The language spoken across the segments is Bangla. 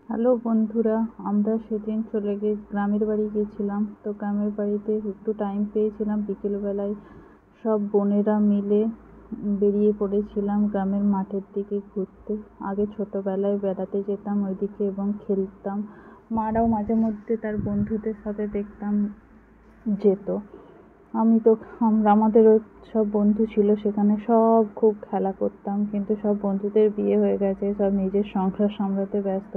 হ্যালো বন্ধুরা, আমরা সেদিন গ্রামের বাড়ি গেছিলাম। তো গ্রামের বাড়িতে একটু টাইম পেয়েছিলাম, বিকেলবেলায় সব বোনেরা মিলে বেরিয়ে পড়েছিলাম গ্রামের মাঠের দিকে ঘুরতে। আগে ছোটোবেলায় বেড়াতে যেতাম ওইদিকে এবং খেলতাম। মারাও মাঝে মধ্যে তার বন্ধুদের সাথে দেখতাম যেত। আমাদেরও সব বন্ধু ছিল, সেখানে সব খুব খেলা করতাম, কিন্তু সব বন্ধুদের বিয়ে হয়ে গেছে, সব নিজের সংসার সামলাতে ব্যস্ত।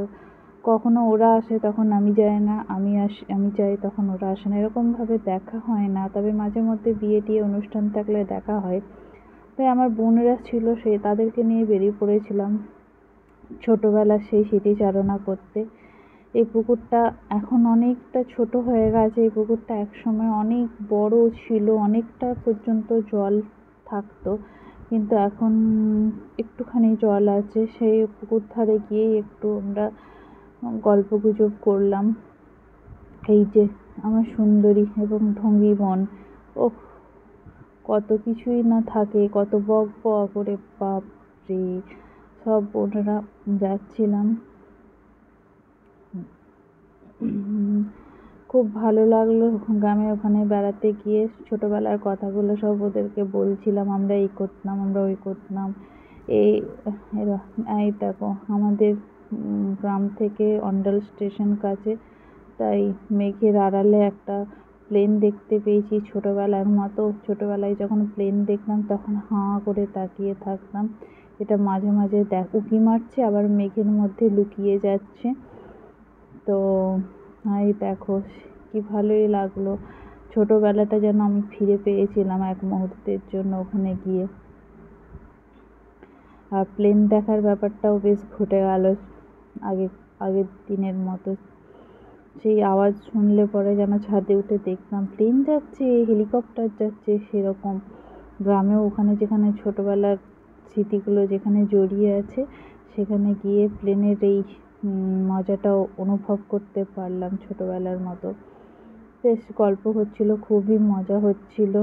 কখনো ওরা আসে তখন আমি যাই না, আমি যাই তখন ওরা আসে না, এরকমভাবে দেখা হয় না। তবে মাঝে মধ্যে বিয়ে টিয়ে অনুষ্ঠান থাকলে দেখা হয়। তাই আমার বোনেরা ছিল, তাদেরকে নিয়ে বেরিয়ে পড়েছিলাম ছোটোবেলার সেই স্মৃতিচারণা করতে। এই পুকুরটা এখন অনেকটা ছোট হয়ে গেছে। এই পুকুরটা একসময় অনেক বড় ছিল, অনেকটা পর্যন্ত জল থাকতো, কিন্তু এখন একটুখানি জল আছে। সেই পুকুর ধারে গিয়েই একটু আমরা গল্পগুজব করলাম। এই যে আমার সুন্দরী এবং ঢঙ্গি বোন, ওহ কত কিছুই না থাকে, কত বক বক করে, বাপরে। সব বোনেরা যাচ্ছিলাম। খুব ভালো লাগলো গ্রামে ওখানে বেড়াতে গিয়ে। ছোটোবেলার কথাগুলো সব ওদেরকে বলছিলাম, আমরা এই করতাম, আমরা ওই করতাম। এই দেখো, আমাদের গ্রাম থেকে অন্ডাল স্টেশন কাছে, তাই মেঘের আড়ালে একটা প্লেন দেখতে পেয়েছি। ছোটোবেলার মতো, ছোটোবেলায় যখন প্লেন দেখতাম তখন হাঁ করে তাকিয়ে থাকতাম। এটা মাঝে মাঝে উঁকি মারছে, আবার মেঘের মধ্যে লুকিয়ে যাচ্ছে। তো এই দেখো, কি ভালোই লাগলো। ছোটোবেলাটা যেন আমি ফিরে পেয়েছিলাম এক মুহূর্তের জন্য ওখানে গিয়ে। আর প্লেন দেখার ব্যাপারটাও বেশ ঘটে গেল আগের দিনের মতো। সেই আওয়াজ শুনলে পরে যেন ছাদে উঠে দেখতাম প্লেন যাচ্ছে, হেলিকপ্টার যাচ্ছে, সেরকম। গ্রামেও ওখানে যেখানে ছোটোবেলার স্মৃতিগুলো যেখানে জড়িয়ে আছে, সেখানে গিয়ে প্লেনের এই মজাটাও অনুভব করতে পারলাম ছোটোবেলার মতো। বেশ গল্প হচ্ছিল, খুবই মজা হচ্ছিল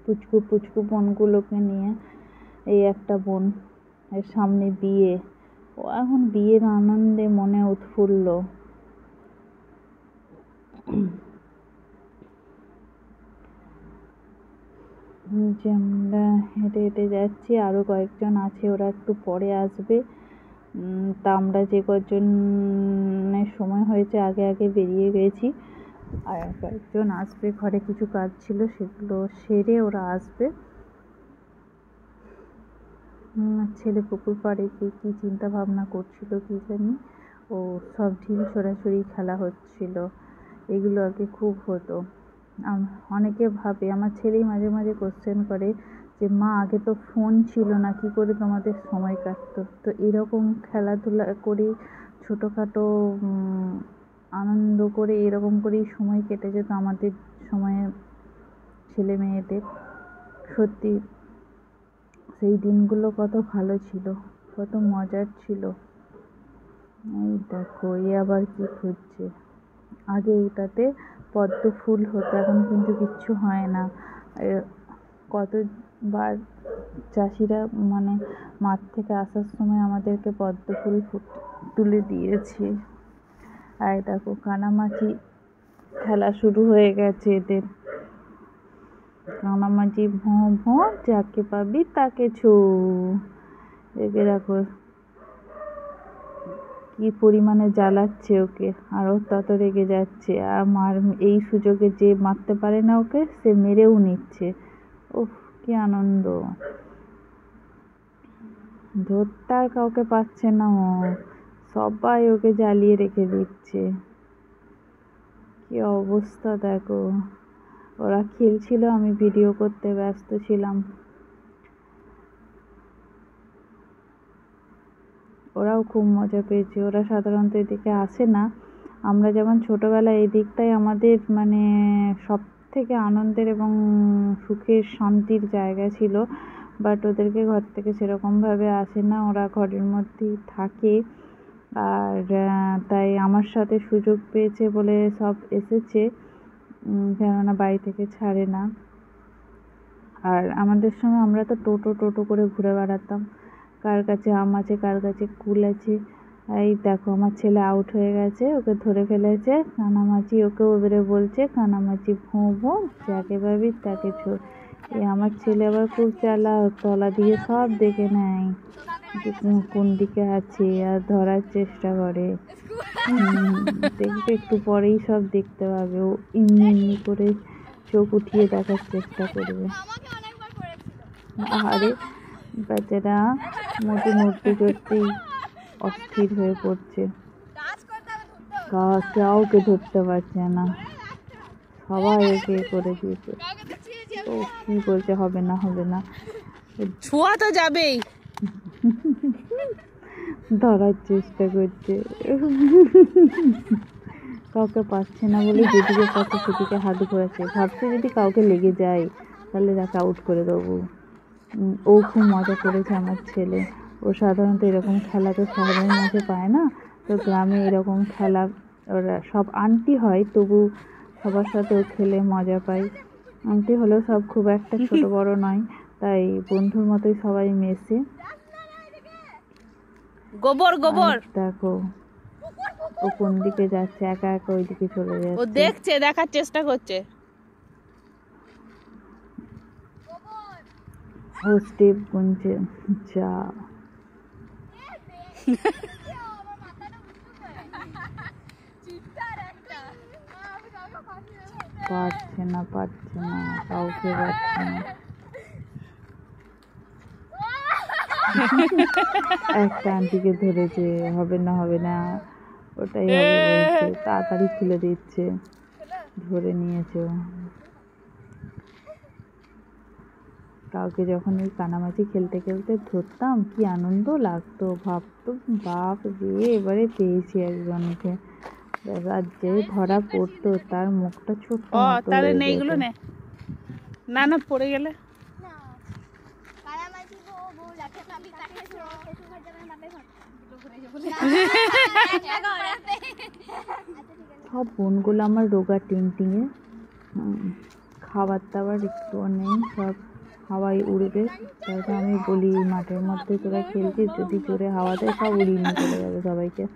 পুচকু পুচকু বোনগুলোকে নিয়ে। এই একটা বোন, এর সামনে বিয়ে, ও এখন বিয়ের আনন্দে মনে উৎফুল্ল। যে আমরা হেঁটে হেঁটে যাচ্ছি, আরও কয়েকজন আছে, ওরা একটু পরে আসবে। তা আমরা যে কজনের সময় হয়েছে আগে আগে বেরিয়ে গেছি। আর কয়েকজন আসবে, ঘরে কিছু কাজ ছিল সেগুলো সেরে ওরা আসবে। ছেলে পুকুর পাড়ে গিয়ে কী চিন্তা ভাবনা করছিল কি জানি। ও সব ঢিল ছোড়াছুড়ি খেলা হচ্ছিল, এগুলো আগে খুব হতো। অনেকে ভাবে, আমার ছেলেই মাঝে মাঝে কোশ্চেন করে যে মা, আগে তো ফোন ছিল না, কি করে তোমাদের সময় কাটতো? তো এরকম খেলাধুলা করে, ছোটোখাটো আনন্দ করে, এরকম করেই সময় কেটে যেত আমাদের সময়ে, ছেলে মেয়েদের। সত্যি সেই দিনগুলো কত ভালো ছিল, কত মজার ছিল। এই দেখো, এ আবার কি খুঁজছে। আগে এটাতে পদ্ম ফুল হতো, এখন কিন্তু কিচ্ছু হয় না। কতবার চাষিরা মাঠ থেকে আসার সময় আমাদেরকে পদ্ম ফুল তুলে দিয়েছে। আর দেখো, কানামাছি খেলা শুরু হয়ে গেছে এদের। কানামাছি ভোঁ ভোঁ, যাকে পাবি তাকে ছু। একে দেখো কি পরিমাণে জ্বালাচ্ছে ওকে, আর ও তত রেগে যাচ্ছে। আর এই সুযোগে যে মারতে পারে না ওকে, সে মেরেও নিচ্ছে। উফ, কি আনন্দ! ধরতে আর কাউকে পাচ্ছে না, ও সবাই ওকে জ্বালিয়ে রেখে দিচ্ছে। কি অবস্থা দেখো। ওরা খেলছিল, আমি ভিডিও করতে ব্যস্ত ছিলাম। ওরাও খুব মজা পেয়েছে। ওরা সাধারণত এদিকে আসে না। আমরা যেমন ছোটোবেলায় এই দিকটাই আমাদের সব থেকে আনন্দের এবং সুখের শান্তির জায়গা ছিল, বাট ওদেরকে ঘর থেকে সেরকমভাবে আসে না, ওরা ঘরের মধ্যেই থাকে। আর তাই আমার সাথে সুযোগ পেয়েছে বলে সব এসেছে, কেননা বাড়ি থেকে ছাড়ে না। আর আমাদের সময় আমরা তো টোটো করে ঘুরে বেড়াতাম, কার কাছে আম আছে, কার কাছে কুল আছে। এই দেখো আমার ছেলে আউট হয়ে গেছে, ওকে ধরে ফেলেছে কানামাছি, ওকেও এবারে বলছে কানামাছি ভোঁ ভোঁ, যাকে পাবি তাকে ছোড়। আমার ছেলে আবার খুব চালাক, তলা দিয়ে সব দেখে নেয় যে কোন দিকে আছে আর ধরার চেষ্টা করে। দেখবে একটু পরেই সব দেখতে পাবে, ও এমনি এমনি করে চোখ উঠিয়ে দেখার চেষ্টা করবে। আরে বেচারা মোটে নড়তে চড়তেই অস্থির হয়ে পড়ছে, কাউকে ধরতে পারছে না, সবাই একে করে দিয়েছে। তো কি বলছে হবে না হবে না, ছোঁয়া তো যাবেই, ধরার চেষ্টা করছে, কাউকে পাচ্ছে না বলে যেদিকে পাচ্ছে সেদিকে হাত ঘোরাচ্ছে, ভাবছে যদি কাউকে লেগে যায় তাহলে তাকে আউট করে দেবো। ও খুব মজা করেছে আমার ছেলে। ও সাধারণত এরকম খেলা তো শহরের মাঝে পায় না, তো গ্রামে এরকম খেলা ওরা সব আন্টি হয়, তবু সবার সাথেও খেলে মজা পায়। আন্টি হলেও সব খুব একটা ছোট বড় নয়, তাই বন্ধুর মতোই সবাই মেশে। গোবর গোবর দেখো ও কোন দিকে যাচ্ছে, একা একা ওই দিকে চলে যাচ্ছে, ও দেখছে, দেখার চেষ্টা করছে। ও স্টেপ গুনছে, যা পারছে না কাউকে পারছে না। একটা আন্টিকে ধরেছে, হবে না ওটাই হবে বলছে, তাড়াতাড়ি খুলে দিচ্ছে, ধরে নিয়েছে। কাউকে যখন ওই কানামাছি খেলতে খেলতে ধরতাম কি আনন্দ লাগতো, ভাবতো বাপ রে এবারে পেয়েছি একজনকে। আর যে ধরা পড়তো তার মুখটা ছোট্ট মতো তাহলে হয়ে নেইগুলো যেত। নে, না না পড়ে গেলে সব বোনগুলো আমার রোগা টিংটিঙে, খাবার দাবার একটুও নেই, সব হাওয়ায় উড়বে। তারপর আমি বলি মাঠের মধ্যে তোরা খেলছিস, যদি জোরে হাওয়া দেয় সব উড়িয়ে নিয়ে চলে যাবে সবাইকে।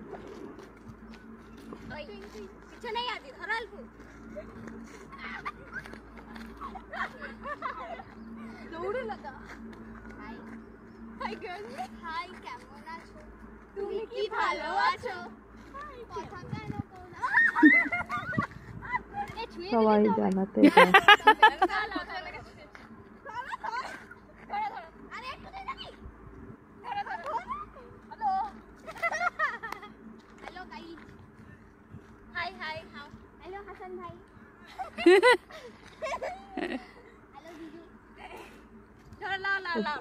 তুমি কি ভালো আছো? সবাই জ্বালাতে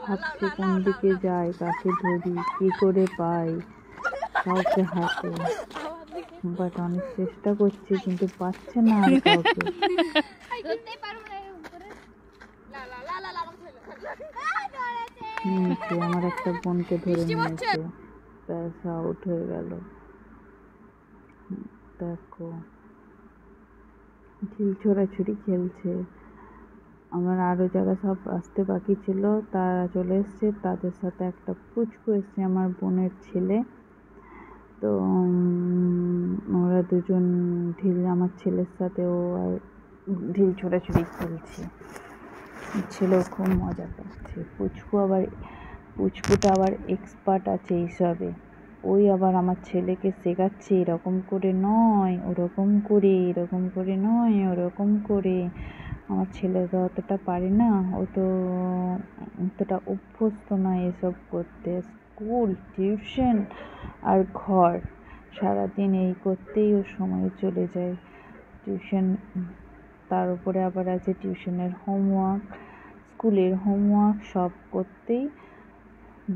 ভাবছি কোন দিকে যাই, কাকে ধরি, কি করে পাই কাউকে হাতে, বাট অনেক চেষ্টা করছি কিন্তু পাচ্ছে না আর কাউকে। নিয়েছে আমার একটা বোনকে ধরে নিয়েছে, ব্যাস আউট হয়ে গেল। দেখো ঢিল ছোড়াছুড়ি খেলছে, আমার আরও যারা সব আসতে বাকি ছিল তারা চলে এসছে, তাদের সাথে একটা পুচকু এসছে আমার বোনের ছেলে। তো ওরা দুজন আমার ছেলের সাথে ও আর ঢিল ছোড়াছুড়ি খেলছে, ছেলেও খুব মজা পাচ্ছে। পুচকুটা আবার এক্সপার্ট আছে এইসবে, ওই আবার আমার ছেলেকে শেখাচ্ছে এরকম করে নয় ওরকম করে, এরকম করে নয় ওরকম করে। আমার ছেলে তো অতটা পারে না, ও তো অতটা অভ্যস্ত নয় এসব করতে। স্কুল, টিউশন আর ঘর, সারাদিন এই করতেই ওর সময় চলে যায়। টিউশন, তার উপরে আবার আছে টিউশনের হোমওয়ার্ক, স্কুলের হোমওয়ার্ক, সব করতেই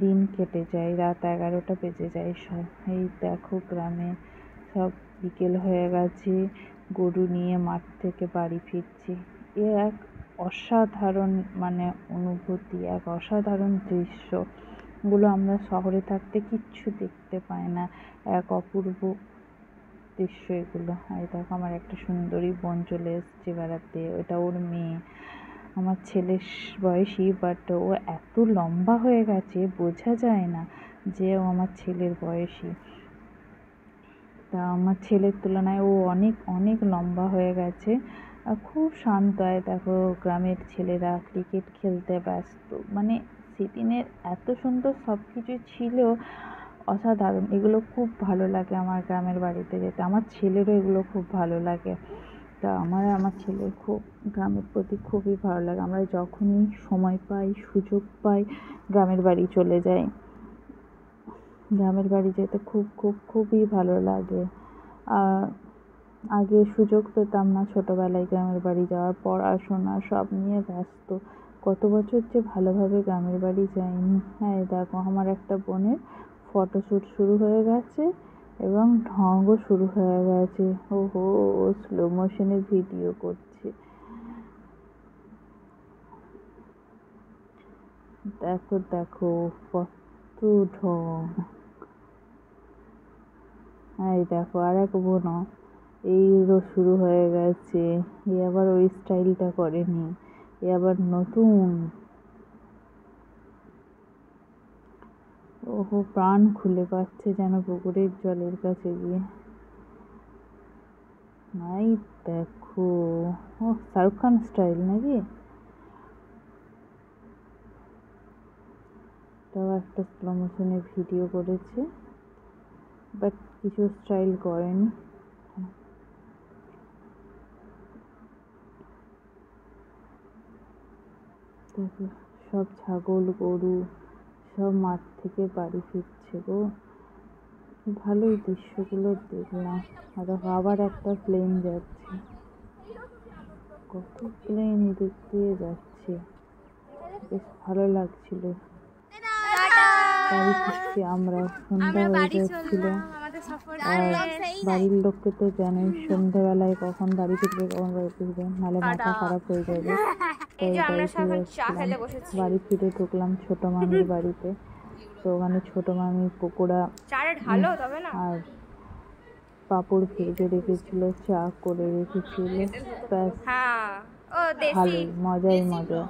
দিন কেটে যায়, রাত 11টা বেজে যায় সব। এই দেখো গ্রামে সব বিকেল হয়ে গেছে, গরু নিয়ে মাঠ থেকে বাড়ি ফিরছি। এ এক অসাধারণ অনুভূতি, এক অসাধারণ দৃশ্যগুলো আমরা শহরে থাকতে কিচ্ছু দেখতে পাই না, এক অপূর্ব দৃশ্য এগুলো। এই দেখো আমার একটা সুন্দরী বোন চলে এসছে বেড়াতে, ওটা ওর মেয়ে, আমার ছেলের বয়সী, বাট ও এত লম্বা হয়ে গেছে বোঝা যায় না যে ও আমার ছেলের বয়সী। তা আমার ছেলের তুলনায় ও অনেক অনেক লম্বা হয়ে গেছে, আর খুব শান্ত হয়। দেখো গ্রামের ছেলেরা ক্রিকেট খেলতে ব্যস্ত, মানে সেদিনের এত সুন্দর সব কিছু ছিল, অসাধারণ। এগুলো খুব ভালো লাগে আমার গ্রামের বাড়িতে যেতে, আমার ছেলেরও এগুলো খুব ভালো লাগে। তা আমার ছেলের খুব গ্রামের প্রতি খুবই ভালো লাগে। আমরা যখনই সময় পাই, সুযোগ পাই, গ্রামের বাড়ি চলে যাই। গ্রামের বাড়ি যেতে খুব খুব খুবই ভালো লাগে। আগে সুযোগ পেতাম না ছোটোবেলায় গ্রামের বাড়ি যাওয়ার, পড়াশোনা সব নিয়ে ব্যস্ত, কত বছর যে ভালোভাবে গ্রামের বাড়ি যাইনি। হ্যাঁ দেখো আমার একটা বোনের ফটোশ্যুট শুরু হয়ে গেছে এবং ঢঙও শুরু হয়ে গেছে। ও স্লো মোশনে ভিডিও করছে। দেখো দেখো কত ঢং। এই দেখো আর এক বোনও এই শুরু হয়ে গেছে, এ আবার ওই স্টাইলটা করেনি, এ আবার নতুন। ওহো প্রাণ খুলে পাচ্ছে যেন পুকুরের জলের কাছে গিয়ে। এই দেখো, ও শাহরুখ খান স্টাইল নাকি? তাও একটা স্লো মোশনে ভিডিও করেছে, বাট কিছু স্টাইল করেনি। দেখো সব ছাগল গরু সব মাঠ থেকে বাড়ি ফিরছে গো, ভালোই দৃশ্যগুলো দেখলাম। আর আবার একটা প্লেন যাচ্ছে, কত প্লেন দেখতে যাচ্ছে, বেশ ভালো লাগছিল। বাড়ি ফিরছি আমরা, সন্ধ্যা হয়ে যাচ্ছিল। আর বাড়ির লোককে তো জানেন সন্ধ্যাবেলায় কখন বাড়ি ফিরবে, কখন বাড়ি ফিরবে, নাহলে মাথা খারাপ হয়ে যাবে। তাই বাড়ি ফিরে আসছিলাম। বাড়ি ফিরে ঢুকলাম ছোটো মামির বাড়িতে। তো ওখানে ছোটো মামি পকোড়া আর পাঁপড় ভেজে রেখেছিল, চা করে রেখেছিল, ব্যাস ভালোই মজাই মজা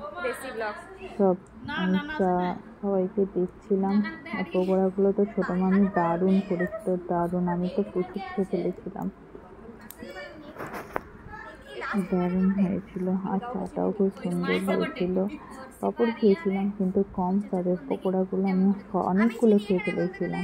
সব। আমি চা সবাইকে দিচ্ছিলাম, আর পকোড়াগুলো তো ছোটো মামি দারুণ করেছিল, দারুণ। আমি তো প্রচুর খেয়ে ফেলেছিলাম, দারুণ হয়েছিল। আর চাটাও খুব সুন্দর হয়েছিল। পাঁপড় খেয়েছিলাম কিন্তু কম, তাদের পকোড়াগুলো আমি অনেকগুলো খেয়ে ফেলেছিলাম।